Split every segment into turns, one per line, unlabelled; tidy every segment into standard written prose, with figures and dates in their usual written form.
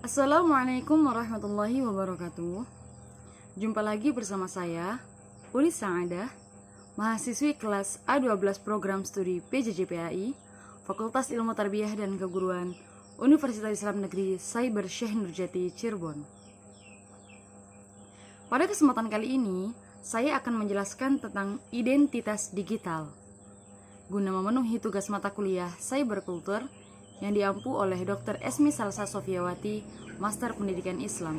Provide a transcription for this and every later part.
Assalamualaikum warahmatullahi wabarakatuh. Jumpa lagi bersama saya, Uli Saadah, mahasiswi kelas A12 Program Studi PJJPAI, Fakultas Ilmu Tarbiyah dan Keguruan, Universitas Islam Negeri Cyber Syekh Nurjati, Cirebon. Pada kesempatan kali ini, saya akan menjelaskan tentang identitas digital, guna memenuhi tugas mata kuliah Cyberculture yang diampu oleh Dr. Esmi Salsa Sofiawati, Master Pendidikan Islam.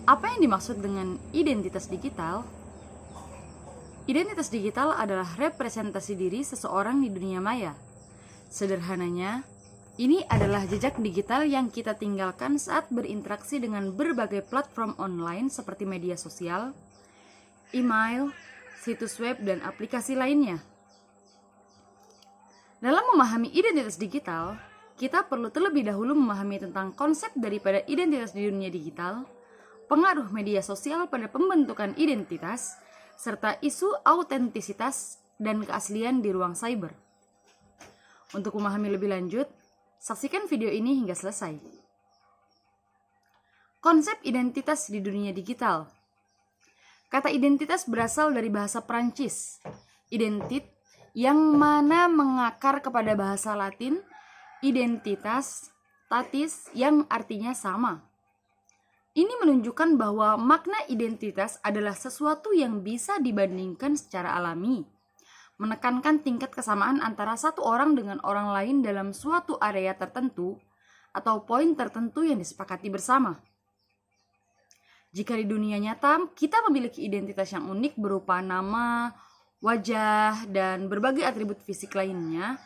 Apa yang dimaksud dengan identitas digital? Identitas digital adalah representasi diri seseorang di dunia maya. Sederhananya, ini adalah jejak digital yang kita tinggalkan saat berinteraksi dengan berbagai platform online seperti media sosial, email, situs web, dan aplikasi lainnya. Dalam memahami identitas digital, kita perlu terlebih dahulu memahami tentang konsep daripada identitas di dunia digital, pengaruh media sosial pada pembentukan identitas, serta isu autentisitas dan keaslian di ruang cyber. Untuk memahami lebih lanjut, saksikan video ini hingga selesai. Konsep identitas di dunia digital. Kata identitas berasal dari bahasa Prancis, identit, yang mana mengakar kepada bahasa Latin identitas, tatis, yang artinya sama. Ini menunjukkan bahwa makna identitas adalah sesuatu yang bisa dibandingkan secara alami, menekankan tingkat kesamaan antara satu orang dengan orang lain dalam suatu area tertentu atau poin tertentu yang disepakati bersama. Jika di dunia nyata kita memiliki identitas yang unik berupa nama, wajah, dan berbagai atribut fisik lainnya,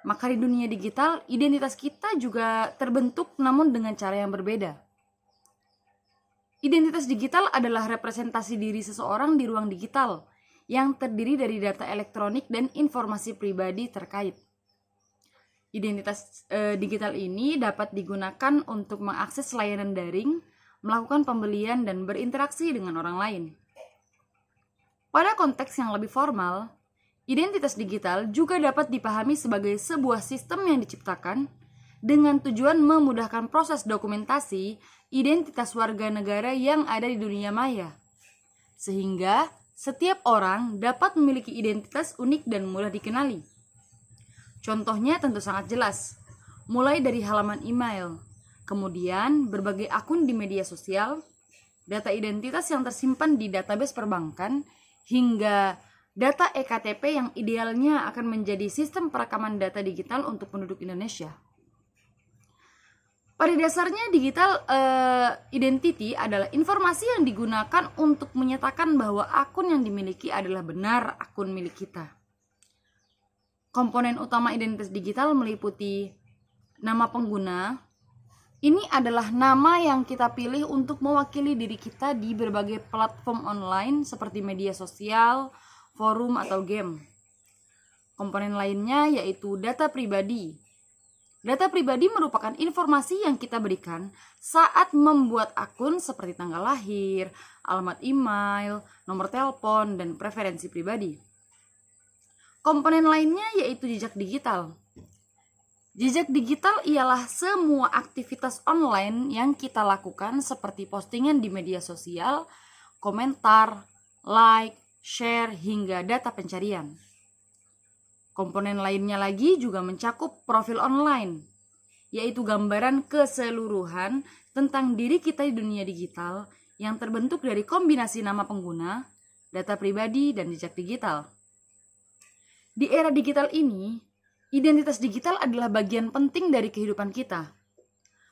maka di dunia digital identitas kita juga terbentuk namun dengan cara yang berbeda. Identitas digital adalah representasi diri seseorang di ruang digital yang terdiri dari data elektronik dan informasi pribadi terkait. Identitas digital ini dapat digunakan untuk mengakses layanan daring, melakukan pembelian, dan berinteraksi dengan orang lain. Pada konteks yang lebih formal, identitas digital juga dapat dipahami sebagai sebuah sistem yang diciptakan dengan tujuan memudahkan proses dokumentasi identitas warga negara yang ada di dunia maya, sehingga setiap orang dapat memiliki identitas unik dan mudah dikenali. Contohnya tentu sangat jelas, mulai dari halaman email, kemudian berbagai akun di media sosial, data identitas yang tersimpan di database perbankan, hingga data EKTP yang idealnya akan menjadi sistem perekaman data digital untuk penduduk Indonesia. Pada dasarnya digital identity adalah informasi yang digunakan untuk menyatakan bahwa akun yang dimiliki adalah benar akun milik kita. Komponen utama identitas digital meliputi nama pengguna. Ini adalah nama yang kita pilih untuk mewakili diri kita di berbagai platform online seperti media sosial, forum, atau game. Komponen lainnya yaitu data pribadi. Data pribadi merupakan informasi yang kita berikan saat membuat akun seperti tanggal lahir, alamat email, nomor telepon, dan preferensi pribadi. Komponen lainnya yaitu jejak digital. Jejak digital ialah semua aktivitas online yang kita lakukan seperti postingan di media sosial, komentar, like, share, hingga data pencarian. Komponen lainnya lagi juga mencakup profil online, yaitu gambaran keseluruhan tentang diri kita di dunia digital yang terbentuk dari kombinasi nama pengguna, data pribadi, dan jejak digital. Di era digital ini, identitas digital adalah bagian penting dari kehidupan kita.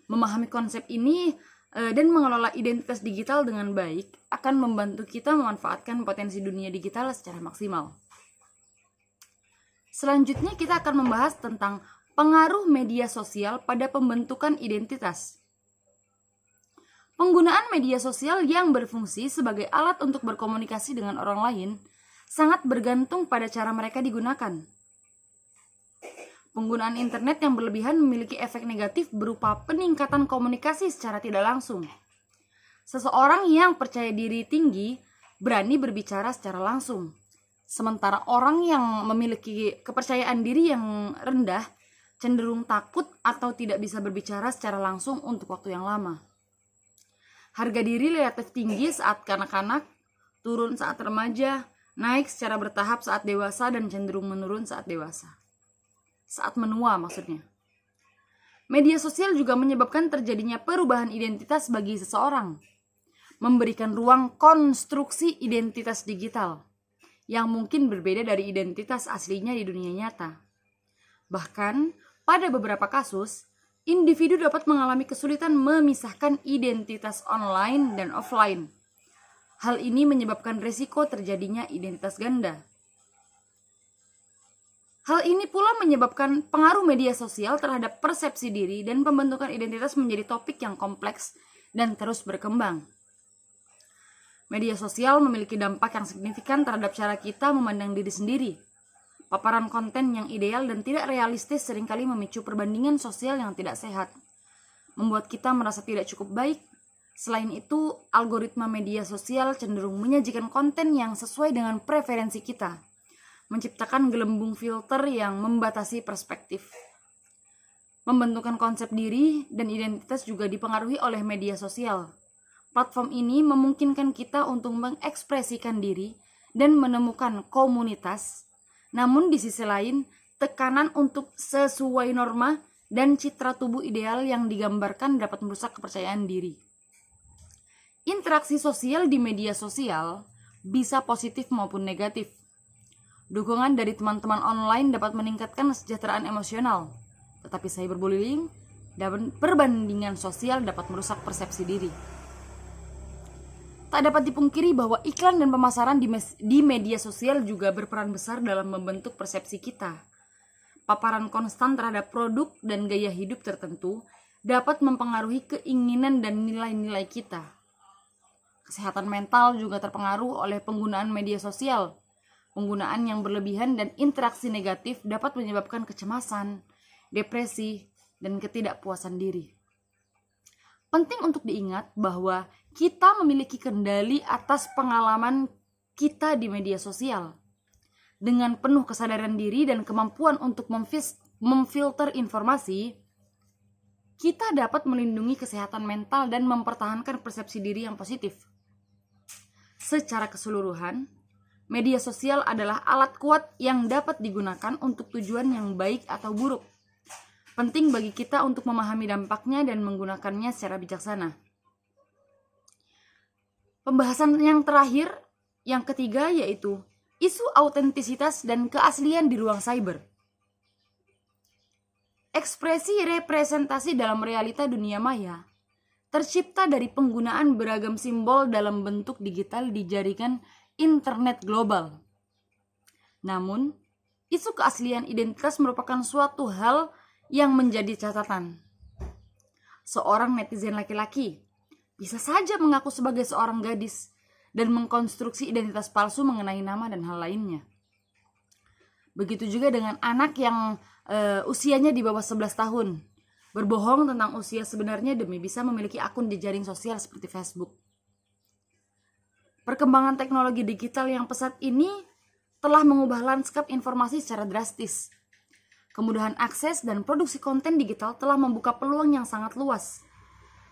Memahami konsep ini dan mengelola identitas digital dengan baik akan membantu kita memanfaatkan potensi dunia digital secara maksimal. Selanjutnya kita akan membahas tentang pengaruh media sosial pada pembentukan identitas. Penggunaan media sosial yang berfungsi sebagai alat untuk berkomunikasi dengan orang lain sangat bergantung pada cara mereka digunakan. Penggunaan internet yang berlebihan memiliki efek negatif berupa peningkatan komunikasi secara tidak langsung. Seseorang yang percaya diri tinggi berani berbicara secara langsung. Sementara orang yang memiliki kepercayaan diri yang rendah cenderung takut atau tidak bisa berbicara secara langsung untuk waktu yang lama. Harga diri relatif tinggi saat kanak-kanak, turun saat remaja, naik secara bertahap saat dewasa, dan cenderung menurun saat dewasa. Saat menua maksudnya. Media sosial juga menyebabkan terjadinya perubahan identitas bagi seseorang, memberikan ruang konstruksi identitas digital yang mungkin berbeda dari identitas aslinya di dunia nyata. Bahkan, pada beberapa kasus, individu dapat mengalami kesulitan memisahkan identitas online dan offline. Hal ini menyebabkan risiko terjadinya identitas ganda. Hal ini pula menyebabkan pengaruh media sosial terhadap persepsi diri dan pembentukan identitas menjadi topik yang kompleks dan terus berkembang. Media sosial memiliki dampak yang signifikan terhadap cara kita memandang diri sendiri. Paparan konten yang ideal dan tidak realistis seringkali memicu perbandingan sosial yang tidak sehat, membuat kita merasa tidak cukup baik. Selain itu, algoritma media sosial cenderung menyajikan konten yang sesuai dengan preferensi kita, menciptakan gelembung filter yang membatasi perspektif. Pembentukan konsep diri dan identitas juga dipengaruhi oleh media sosial. Platform ini memungkinkan kita untuk mengekspresikan diri dan menemukan komunitas. Namun di sisi lain, tekanan untuk sesuai norma dan citra tubuh ideal yang digambarkan dapat merusak kepercayaan diri. Interaksi sosial di media sosial bisa positif maupun negatif. Dukungan dari teman-teman online dapat meningkatkan kesejahteraan emosional, tetapi cyberbullying dan perbandingan sosial dapat merusak persepsi diri. Tak dapat dipungkiri bahwa iklan dan pemasaran di media sosial juga berperan besar dalam membentuk persepsi kita. Paparan konstan terhadap produk dan gaya hidup tertentu dapat mempengaruhi keinginan dan nilai-nilai kita. Kesehatan mental juga terpengaruh oleh penggunaan media sosial. Penggunaan yang berlebihan dan interaksi negatif dapat menyebabkan kecemasan, depresi, dan ketidakpuasan diri. Penting untuk diingat bahwa kita memiliki kendali atas pengalaman kita di media sosial. Dengan penuh kesadaran diri dan kemampuan untuk memfilter informasi, kita dapat melindungi kesehatan mental dan mempertahankan persepsi diri yang positif. Secara keseluruhan, media sosial adalah alat kuat yang dapat digunakan untuk tujuan yang baik atau buruk. Penting bagi kita untuk memahami dampaknya dan menggunakannya secara bijaksana. Pembahasan yang terakhir, yang ketiga, yaitu isu autentisitas dan keaslian di ruang cyber. Ekspresi representasi dalam realita dunia maya tercipta dari penggunaan beragam simbol dalam bentuk digital di jaringan internet global. Namun, isu keaslian identitas merupakan suatu hal yang menjadi catatan. Seorang netizen laki-laki bisa saja mengaku sebagai seorang gadis dan mengkonstruksi identitas palsu mengenai nama dan hal lainnya. Begitu juga dengan anak yang usianya di bawah 11 tahun, berbohong tentang usia sebenarnya demi bisa memiliki akun di jaring sosial seperti Facebook. Perkembangan teknologi digital yang pesat ini telah mengubah lanskap informasi secara drastis. Kemudahan akses dan produksi konten digital telah membuka peluang yang sangat luas.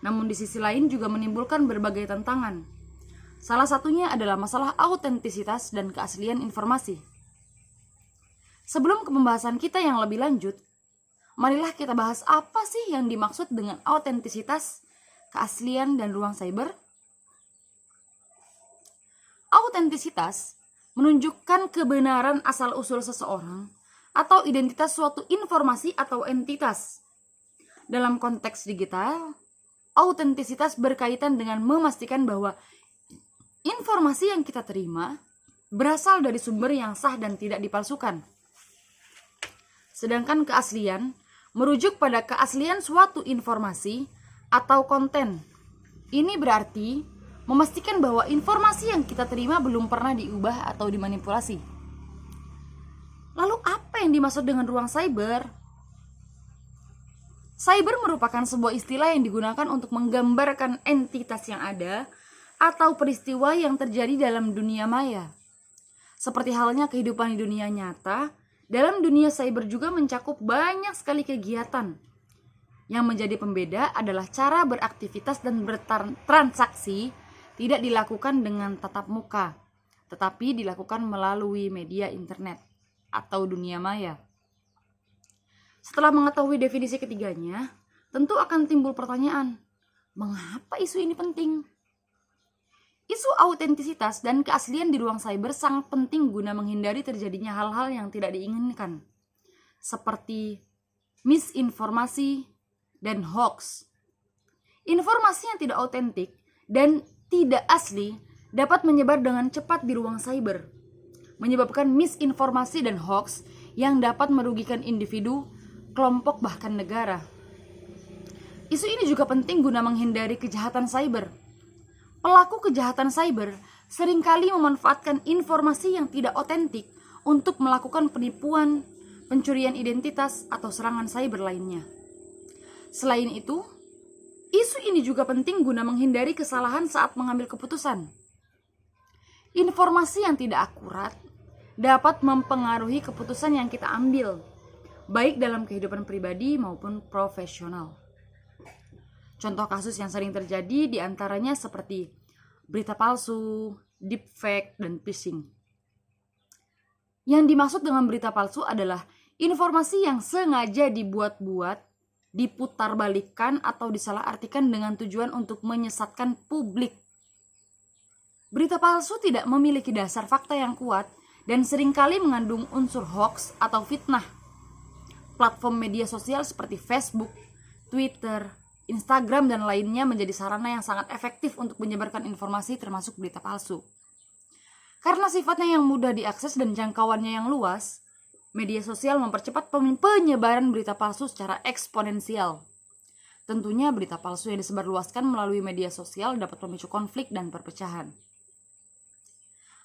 Namun di sisi lain juga menimbulkan berbagai tantangan. Salah satunya adalah masalah autentisitas dan keaslian informasi. Sebelum ke pembahasan kita yang lebih lanjut, marilah kita bahas apa sih yang dimaksud dengan autentisitas, keaslian, dan ruang cyber. Autentisitas menunjukkan kebenaran asal-usul seseorang atau identitas suatu informasi atau entitas. Dalam konteks digital, autentisitas berkaitan dengan memastikan bahwa informasi yang kita terima berasal dari sumber yang sah dan tidak dipalsukan. Sedangkan keaslian merujuk pada keaslian suatu informasi atau konten. Ini berarti memastikan bahwa informasi yang kita terima belum pernah diubah atau dimanipulasi. Lalu apa yang dimaksud dengan ruang cyber? Cyber merupakan sebuah istilah yang digunakan untuk menggambarkan entitas yang ada atau peristiwa yang terjadi dalam dunia maya. Seperti halnya kehidupan di dunia nyata, Dalam dunia cyber juga mencakup banyak sekali kegiatan. Yang menjadi pembeda adalah cara beraktivitas dan bertransaksi tidak dilakukan dengan tatap muka, tetapi dilakukan melalui media internet atau dunia maya. Setelah mengetahui definisi ketiganya, tentu akan timbul pertanyaan, mengapa isu ini penting? Isu autentisitas dan keaslian di ruang cyber sangat penting guna menghindari terjadinya hal-hal yang tidak diinginkan, seperti misinformasi dan hoax. Informasi yang tidak autentik dan tidak asli dapat menyebar dengan cepat di ruang cyber, menyebabkan misinformasi dan hoax yang dapat merugikan individu, kelompok, bahkan negara. Isu ini juga penting guna menghindari kejahatan cyber. Pelaku kejahatan cyber seringkali memanfaatkan informasi yang tidak otentik untuk melakukan penipuan, pencurian identitas, atau serangan cyber lainnya. Selain itu, isu ini juga penting guna menghindari kesalahan saat mengambil keputusan. Informasi yang tidak akurat dapat mempengaruhi keputusan yang kita ambil, baik dalam kehidupan pribadi maupun profesional. Contoh kasus yang sering terjadi diantaranya seperti berita palsu, deepfake, dan phishing. Yang dimaksud dengan berita palsu adalah informasi yang sengaja dibuat-buat, diputarbalikkan, atau disalahartikan dengan tujuan untuk menyesatkan publik. Berita palsu tidak memiliki dasar fakta yang kuat dan seringkali mengandung unsur hoax atau fitnah. Platform media sosial seperti Facebook, Twitter, Instagram, dan lainnya menjadi sarana yang sangat efektif untuk menyebarkan informasi termasuk berita palsu. Karena sifatnya yang mudah diakses dan jangkauannya yang luas, media sosial mempercepat penyebaran berita palsu secara eksponensial. Tentunya berita palsu yang disebarluaskan melalui media sosial dapat memicu konflik dan perpecahan.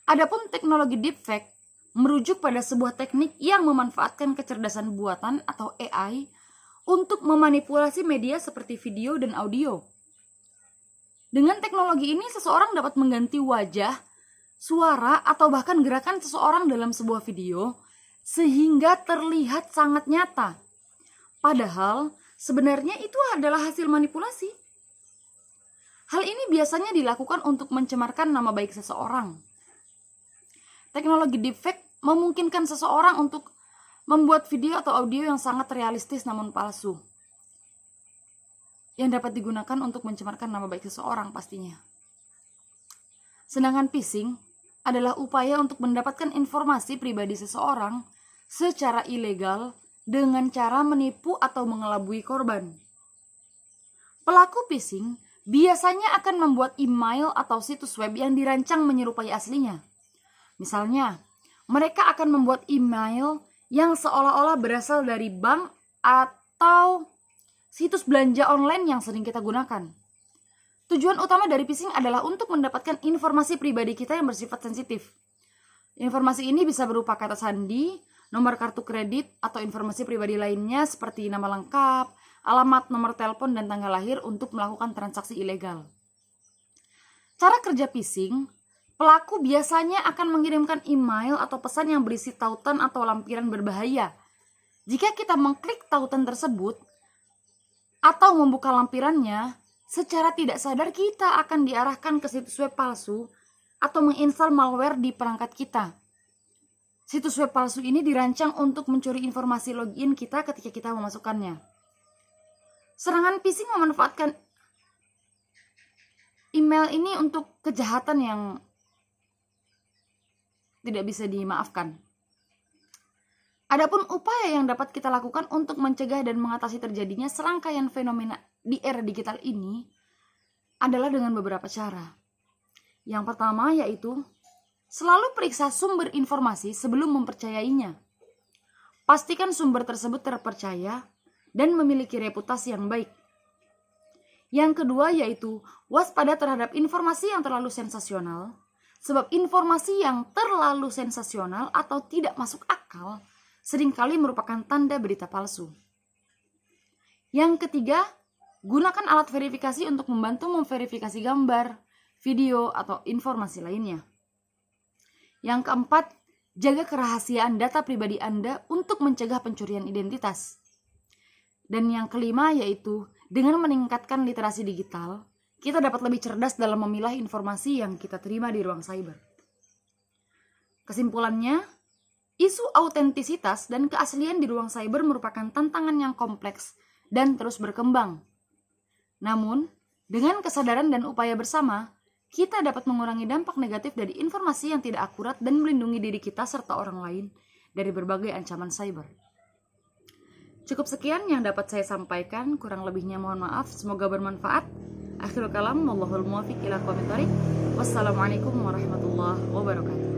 Adapun teknologi deepfake merujuk pada sebuah teknik yang memanfaatkan kecerdasan buatan atau AI untuk memanipulasi media seperti video dan audio. Dengan teknologi ini, seseorang dapat mengganti wajah, suara, atau bahkan gerakan seseorang dalam sebuah video sehingga terlihat sangat nyata. Padahal, sebenarnya itu adalah hasil manipulasi. Hal ini biasanya dilakukan untuk mencemarkan nama baik seseorang. Teknologi deepfake memungkinkan seseorang untuk membuat video atau audio yang sangat realistis namun palsu, yang dapat digunakan untuk mencemarkan nama baik seseorang pastinya. Sedangkan phishing adalah upaya untuk mendapatkan informasi pribadi seseorang secara ilegal dengan cara menipu atau mengelabui korban. Pelaku phishing biasanya akan membuat email atau situs web yang dirancang menyerupai aslinya. Misalnya, mereka akan membuat email yang seolah-olah berasal dari bank atau situs belanja online yang sering kita gunakan. Tujuan utama dari phishing adalah untuk mendapatkan informasi pribadi kita yang bersifat sensitif. Informasi ini bisa berupa kata sandi, nomor kartu kredit, atau informasi pribadi lainnya seperti nama lengkap, alamat, nomor telepon, dan tanggal lahir untuk melakukan transaksi ilegal. Cara kerja phishing, pelaku biasanya akan mengirimkan email atau pesan yang berisi tautan atau lampiran berbahaya. Jika kita mengklik tautan tersebut atau membuka lampirannya, secara tidak sadar kita akan diarahkan ke situs web palsu atau menginstal malware di perangkat kita. Situs web palsu ini dirancang untuk mencuri informasi login kita ketika kita memasukkannya. Serangan phishing memanfaatkan email ini untuk kejahatan yang tidak bisa dimaafkan. Adapun upaya yang dapat kita lakukan untuk mencegah dan mengatasi terjadinya serangkaian fenomena di era digital ini adalah dengan beberapa cara. Yang pertama yaitu selalu periksa sumber informasi sebelum mempercayainya. Pastikan sumber tersebut terpercaya dan memiliki reputasi yang baik. Yang kedua yaitu waspada terhadap informasi yang terlalu sensasional. Sebab informasi yang terlalu sensasional atau tidak masuk akal seringkali merupakan tanda berita palsu. Yang ketiga, gunakan alat verifikasi untuk membantu memverifikasi gambar, video, atau informasi lainnya. Yang keempat, jaga kerahasiaan data pribadi Anda untuk mencegah pencurian identitas. Dan yang kelima yaitu, dengan meningkatkan literasi digital, kita dapat lebih cerdas dalam memilah informasi yang kita terima di ruang cyber. Kesimpulannya, isu autentisitas dan keaslian di ruang cyber merupakan tantangan yang kompleks dan terus berkembang. Namun, dengan kesadaran dan upaya bersama, kita dapat mengurangi dampak negatif dari informasi yang tidak akurat dan melindungi diri kita serta orang lain dari berbagai ancaman cyber. Cukup sekian yang dapat saya sampaikan, kurang lebihnya mohon maaf, semoga bermanfaat. Akhirul kalam, wallahul muwaffiq ila aqwamit thoriq. Wassalamualaikum warahmatullahi wabarakatuh.